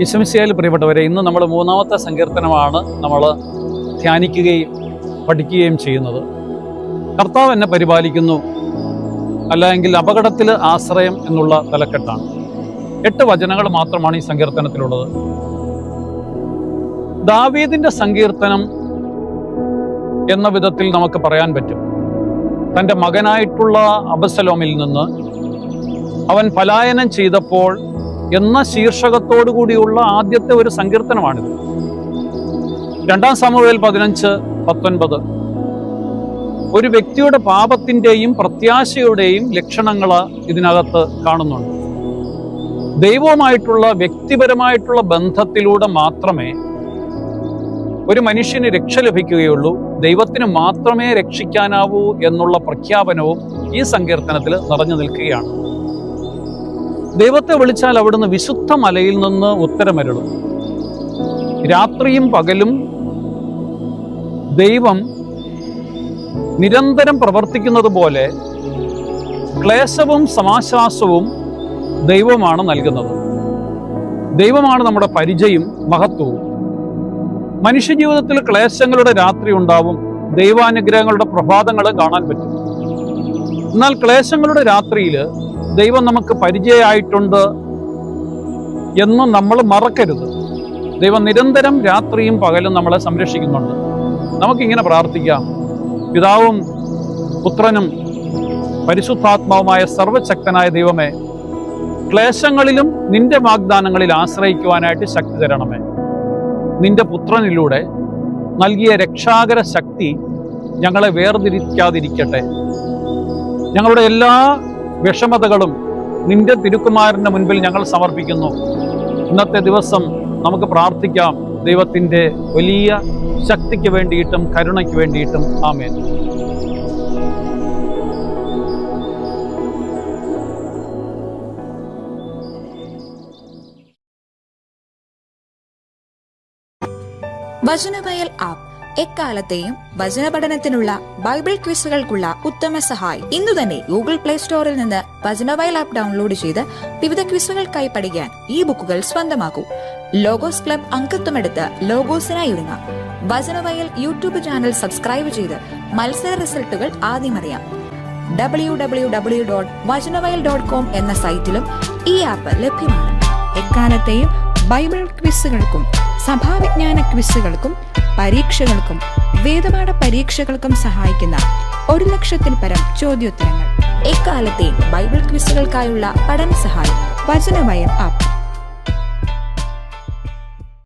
ഈശോമിശിഹായിൽ പ്രിയപ്പെട്ടവരെ, ഇന്ന് നമ്മൾ 3-ാമത്തെ സങ്കീർത്തനമാണ് നമ്മൾ ധ്യാനിക്കുകയും പഠിക്കുകയും ചെയ്യുന്നത്. കർത്താവ് എന്നെ പരിപാലിക്കുന്നു, അല്ലെങ്കിൽ അപകടത്തിൽ ആശ്രയം എന്നുള്ള തലക്കെട്ടാണ്. 8 വചനങ്ങൾ മാത്രമാണ് ഈ സങ്കീർത്തനത്തിലുള്ളത്. ദാവീദിന്റെ സങ്കീർത്തനം എന്ന വിധത്തിൽ നമുക്ക് പറയാൻ പറ്റും. തൻ്റെ മകനായിട്ടുള്ള അബ്സലോമിൽ നിന്ന് അവൻ പലായനം ചെയ്തപ്പോൾ എന്ന ശീർഷകത്തോടു കൂടിയുള്ള ആദ്യത്തെ ഒരു സങ്കീർത്തനമാണിത്. 2 സാമുവേൽ 15:19 ഒരു വ്യക്തിയുടെ പാപത്തിൻ്റെയും പ്രത്യാശയുടെയും ലക്ഷണങ്ങൾ ഇതിനകത്ത് കാണുന്നുണ്ട്. ദൈവവുമായിട്ടുള്ള വ്യക്തിപരമായിട്ടുള്ള ബന്ധത്തിലൂടെ മാത്രമേ ഒരു മനുഷ്യന് രക്ഷ ലഭിക്കുകയുള്ളൂ, ദൈവത്തിന് മാത്രമേ രക്ഷിക്കാനാവൂ എന്നുള്ള പ്രഖ്യാപനവും ഈ സങ്കീർത്തനത്തിൽ നിറഞ്ഞു നിൽക്കുകയാണ്. ദൈവത്തെ വിളിച്ചാൽ അവിടുന്ന് വിശുദ്ധ മലയിൽ നിന്ന് ഉത്തരമരുളും. രാത്രിയും പകലും ദൈവം നിരന്തരം പ്രവർത്തിക്കുന്നത് പോലെ ക്ലേശവും സമാശ്വാസവും ദൈവമാണ് നൽകുന്നത്. ദൈവമാണ് നമ്മുടെ പരിചയം മഹത്വവും. മനുഷ്യജീവിതത്തിൽ ക്ലേശങ്ങളുടെ രാത്രി ഉണ്ടാവും, ദൈവാനുഗ്രഹങ്ങളുടെ പ്രഭാതങ്ങൾ കാണാൻ പറ്റും. എന്നാൽ ക്ലേശങ്ങളുടെ രാത്രിയിൽ ദൈവം നമുക്ക് പരിചയമായിട്ടുണ്ട് എന്ന് നമ്മൾ മറക്കരുത്. ദൈവം നിരന്തരം രാത്രിയും പകലും നമ്മളെ സംരക്ഷിക്കുന്നുണ്ട്. നമുക്കിങ്ങനെ പ്രാർത്ഥിക്കാം: പിതാവും പുത്രനും പരിശുദ്ധാത്മാവുമായ സർവശക്തനായ ദൈവമേ, ക്ലേശങ്ങളിലും നിന്റെ വാഗ്ദാനങ്ങളിൽ ആശ്രയിക്കുവാനായിട്ട് ശക്തി തരണമേ. നിന്റെ പുത്രനിലൂടെ നൽകിയ രക്ഷാകര ശക്തി ഞങ്ങളെ വേർതിരിക്കാതിരിക്കട്ടെ. ഞങ്ങളുടെ എല്ലാ വിഷമതകളും നിന്റെ തിരുക്കുമാരൻ്റെ മുൻപിൽ ഞങ്ങൾ സമർപ്പിക്കുന്നു. ഇന്നത്തെ ദിവസം നമുക്ക് പ്രാർത്ഥിക്കാം ദൈവത്തിൻ്റെ വലിയ ശക്തിക്ക് വേണ്ടിയിട്ടും കരുണയ്ക്ക് വേണ്ടിയിട്ടും. ആമേൻ. വചനവയൽ ആപ്പ് എക്കാലത്തെയും വചന പഠനത്തിനുള്ള ബൈബിൾ ക്വിസുകൾക്കുള്ള ഉത്തമ സഹായി. ഇന്നു തന്നെ ഗൂഗിൾ പ്ലേ സ്റ്റോറിൽ നിന്ന് വചനവയൽ ആപ്പ് ഡൗൺലോഡ് ചെയ്ത് വിവിധ ക്വിസുകൾക്കായി പഠിക്കാൻ ഈ ബുക്കുകൾ സ്വന്തമാക്കൂ. ലോഗോസ് ക്ലബ് അംഗത്വമെടുത്ത് ലോഗോസിനായി ഒരുങ്ങാം. വചനവയൽ യൂട്യൂബ് ചാനൽ സബ്സ്ക്രൈബ് ചെയ്ത് മത്സര റിസൾട്ടുകൾ ആദ്യം അറിയാം. www.vajanavayal.com എന്ന സൈറ്റിലും ഈ ആപ്പ് ലഭ്യമാണ്. എക്കാലത്തെയും ബൈബിൾ ക്വിസുകൾക്കും സഭാവിജ്ഞാന ക്വിസുകൾക്കും പരീക്ഷകൾക്കും വേദപാഠ പരീക്ഷകൾക്കും സഹായിക്കുന്ന 1,00,000-ൽ പരം ചോദ്യോത്തരങ്ങൾ. എക്കാലത്തെയും ബൈബിൾ ക്വിസുകൾക്കായുള്ള പഠന സഹായം വചനവയൽ ആപ്പ്.